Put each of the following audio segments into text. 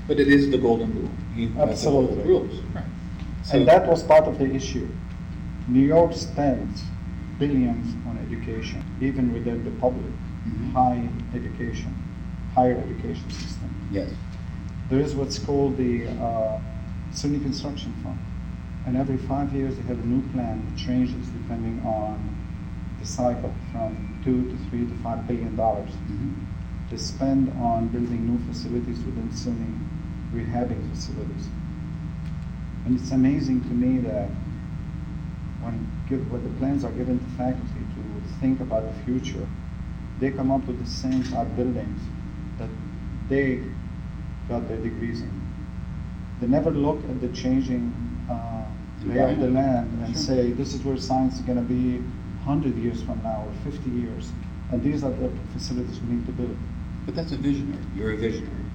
But it is the golden rule. He has the golden rules. Right. So, and that was part of the issue. New York spends billions on education, even within the public, higher education system. yes. There is what's called the SUNY construction fund. And every 5 years they have a new plan that changes depending on the cycle from $2 to $3 to $5 billion. They spend on building new facilities within SUNY, rehabbing facilities. And it's amazing to me that when the plans are given to faculty to think about the future, they come up with the same type buildings that they got their degrees in. They never look at the changing lay of the land and say, this is where science is going to be 100 years from now or 50 years. And these are the facilities we need to build. But that's a visionary. You're a visionary.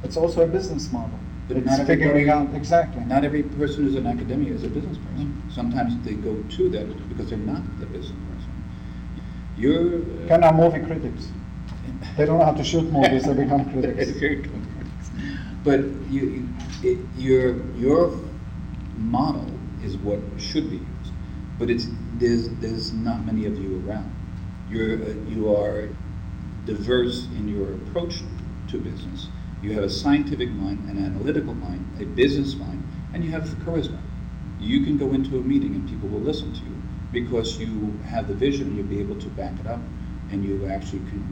It's also a business model. But It's figuring out exactly. Not every person who's an academia is a business person. Sometimes they go to that because they're not the business person. You're Kind of movie critics. They don't know how to shoot movies, they become critics. But your model is what should be used. But there's not many of you around. You are diverse in your approach to business. You have a scientific mind, an analytical mind, a business mind, and you have charisma. You can go into a meeting and people will listen to you because you have the vision. You'll be able to back it up, and you actually can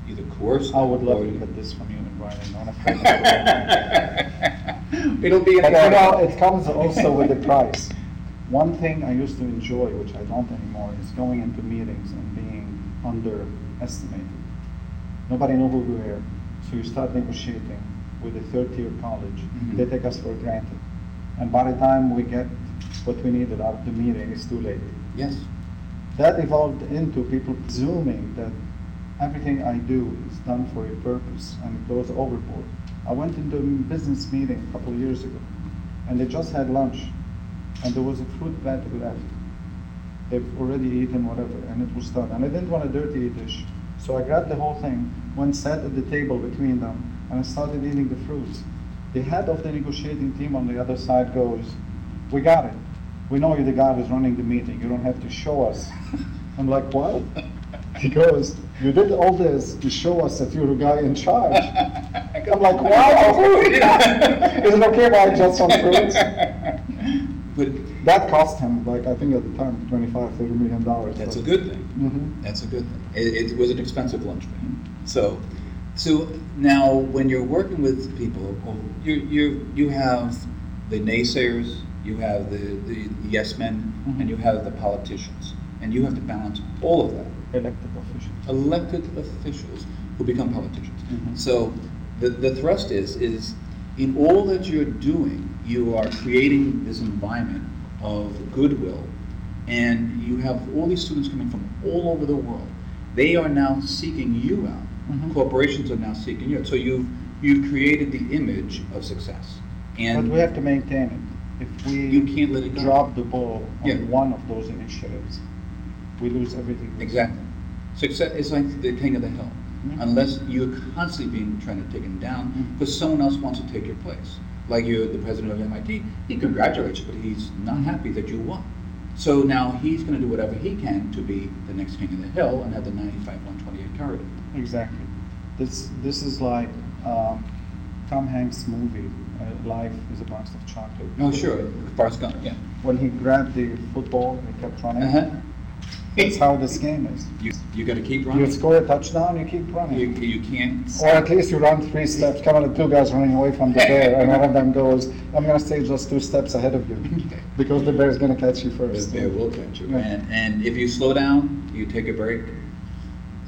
either coerce. I would love to get this from you in writing. I'm afraid It'll be. But it comes also with the price. One thing I used to enjoy, which I don't anymore, is going into meetings and being underestimated. Nobody knew who we were. So you start negotiating with a third-tier college. They take us for granted. And by the time we get what we needed out of the meeting, it's too late. Yes. That evolved into people presuming that everything I do is done for a purpose, and it goes overboard. I went into a business meeting a couple of years ago, and they just had lunch, and there was a fruit platter left. They've already eaten whatever, and it was done. And I didn't want a dirty dish. So I grabbed the whole thing, went sat at the table between them, and I started eating the fruits. The head of the negotiating team on the other side goes, we got it. We know you're the guy who's running the meeting. You don't have to show us. I'm like, what? He goes, you did all this to show us that you're the guy in charge. I'm like, wow. Is it okay if I adjust some fruits? But that cost him, like, I think at the time, $25-30 million. That's a good thing. That's a good thing. It was an expensive lunch for him. So now, when you're working with people, you have the naysayers, you have the yes men, and you have the politicians, and you have to balance all of that. Elected officials who become politicians. So the thrust is in all that you're doing, you are creating this environment of goodwill, and you have all these students coming from all over the world. They are now seeking you out. Corporations are now seeking you out. So you've created the image of success. And but we have to maintain it. If you can't let it go. Drop the ball on one of those initiatives, we lose everything. Exactly. Success is like the king of the hill. Unless you're constantly trying to take him down because someone else wants to take your place. Like you're the president of MIT, he congratulates you, but he's not happy that you won. So now he's going to do whatever he can to be the next king of the hill and have the 95-128 corridor. Exactly. This is like Tom Hanks' movie, Life is a Box of Chocolate. Oh, sure. Forrest Gump, yeah. When he grabbed the football and he kept running. That's how this game is. You got to keep running. You score a touchdown, you keep running. You can't. Or at least you run 3 steps. Come on, 2 guys running away from the bear, and one of them goes, "I'm going to stay just 2 steps ahead of you," because the bear is going to catch you first. The bear will catch you. Yeah. And if you slow down, you take a break.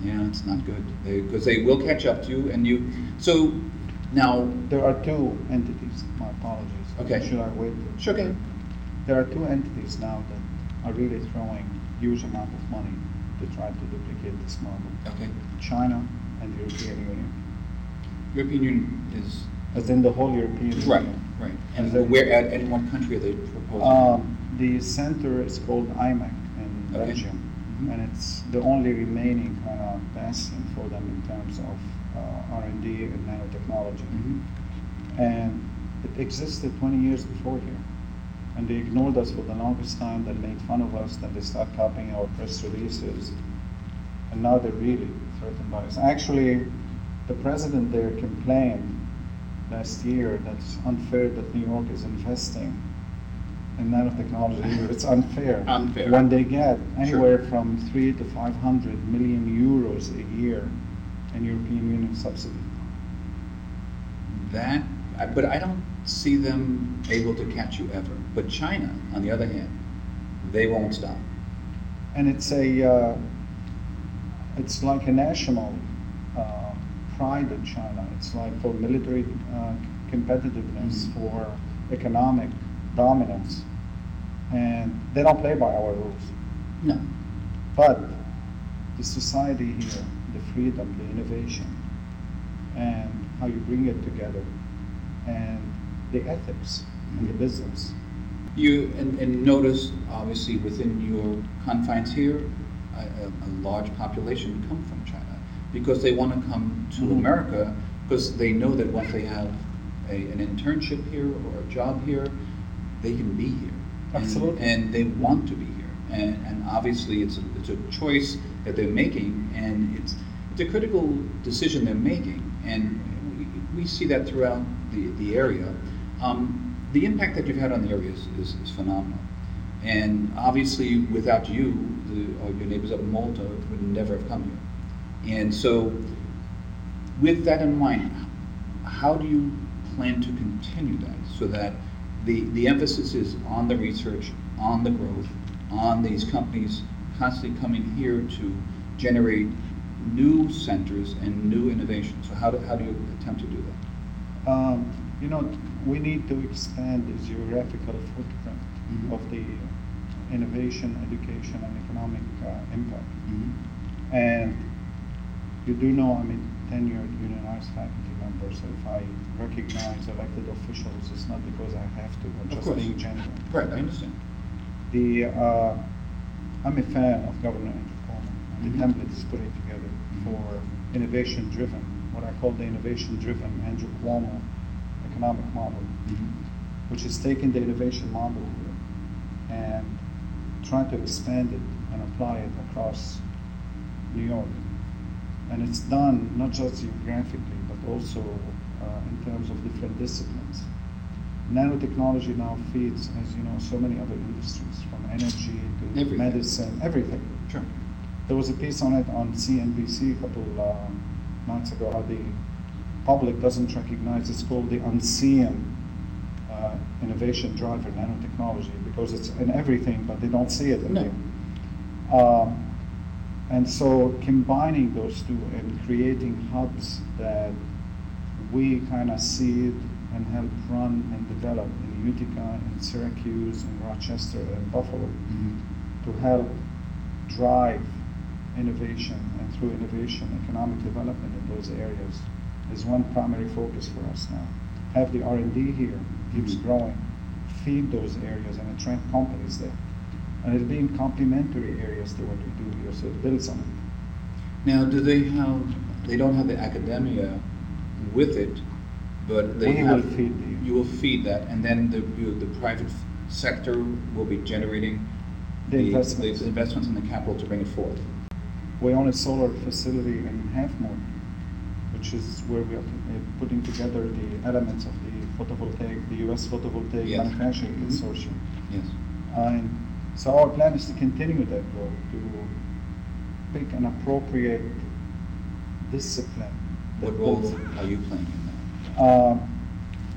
Yeah, it's not good because they will catch up to you, and you. So now there are 2 entities. My apologies. Okay. Should I wait? Sure. Okay. There are 2 entities now that are really throwing huge amount of money to try to duplicate this model. Okay. China and the European Union. European Union is. As in the whole European Union. Right. And where at what country are they proposing? The center is called IMEC in Belgium, and it's the only remaining kind of bastion for them in terms of R&D and nanotechnology. And it existed 20 years before here. And they ignored us for the longest time, they made fun of us, then they started copying our press releases. And now they're really threatened by us. Actually, the president there complained last year that it's unfair that New York is investing in nanotechnology here. It's unfair. Unfair. When they get anywhere Sure. from 3 to 500 million euros a year in European Union subsidy. But I don't see them able to catch you ever. But China, on the other hand, they won't stop. And it's it's like a national pride in China. It's like for military competitiveness, for economic dominance, and they don't play by our rules. No. But the society here, the freedom, the innovation, and how you bring it together, and the ethics and the business. And notice, obviously, within your confines here, a large population come from China because they want to come to America because they know that once they have an internship here or a job here, they can be here. Absolutely. And they want to be here. And obviously, it's a choice that they're making, and it's a critical decision they're making. And we see that throughout the area. The impact that you've had on the area is phenomenal. And obviously, without you, your neighbors up in Malta would never have come here. And so, with that in mind, how do you plan to continue that so that the emphasis is on the research, on the growth, on these companies constantly coming here to generate new centers and new innovation? So how do you attempt to do that? We need to expand the geographical footprint of the innovation, education, and economic impact. And you do know I'm a tenured unionized faculty member, so if I recognize elected officials, it's not because I have to, but just being genuine. Right, I understand. I'm a fan of Governor Andrew Cuomo, and the template is putting together for innovation-driven, what I call the innovation-driven Andrew Cuomo economic model, which is taking the innovation model here and trying to expand it and apply it across New York. And it's done not just geographically, but also in terms of different disciplines. Nanotechnology now feeds, as you know, so many other industries, from energy to Everything. medicine, everything. Sure. There was a piece on it on CNBC a couple months ago, how the public doesn't recognize, it's called the unseen innovation driver, nanotechnology, because it's in everything, but they don't see it in there. And so combining those two and creating hubs that we kind of seed and help run and develop in Utica, in Syracuse, in Rochester, and Buffalo, to help drive innovation, and through innovation, economic development in those areas is one primary focus for us now. Have the R&D here, keeps growing, feed those areas and attract companies there. And it'll be in complementary areas to what we do here, so it builds on it. Now, they don't have the academia with it, but they you will feed that, and then the private sector will be generating the investments and the capital to bring it forth. We own a solar facility in Half Moon, which is where we are putting together the elements of the photovoltaic, the U.S. photovoltaic manufacturing consortium. Yes. And so our plan is to continue that growth, to pick an appropriate discipline. What role are you playing in that?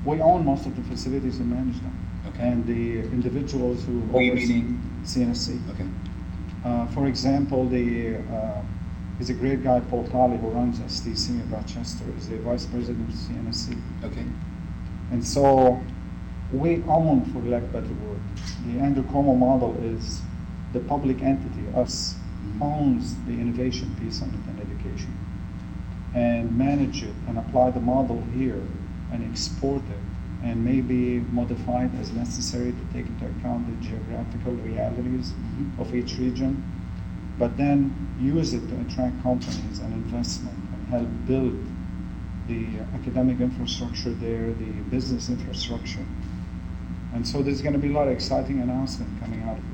We own most of the facilities and manage them. Okay. And the individuals who meaning? CNSE. Okay. For example, he's a great guy, Paul Talley, who runs STC in Rochester, is the vice president of CNSE. Okay. And so we own, for lack of a better word, the Andrew Cuomo model is the public entity, us, owns the innovation piece on it and education, and manage it and apply the model here and export it and maybe modify it as necessary to take into account the geographical realities of each region, but then use it to attract companies and investment and help build the academic infrastructure there, the business infrastructure. And so there's going to be a lot of exciting announcement coming out of this.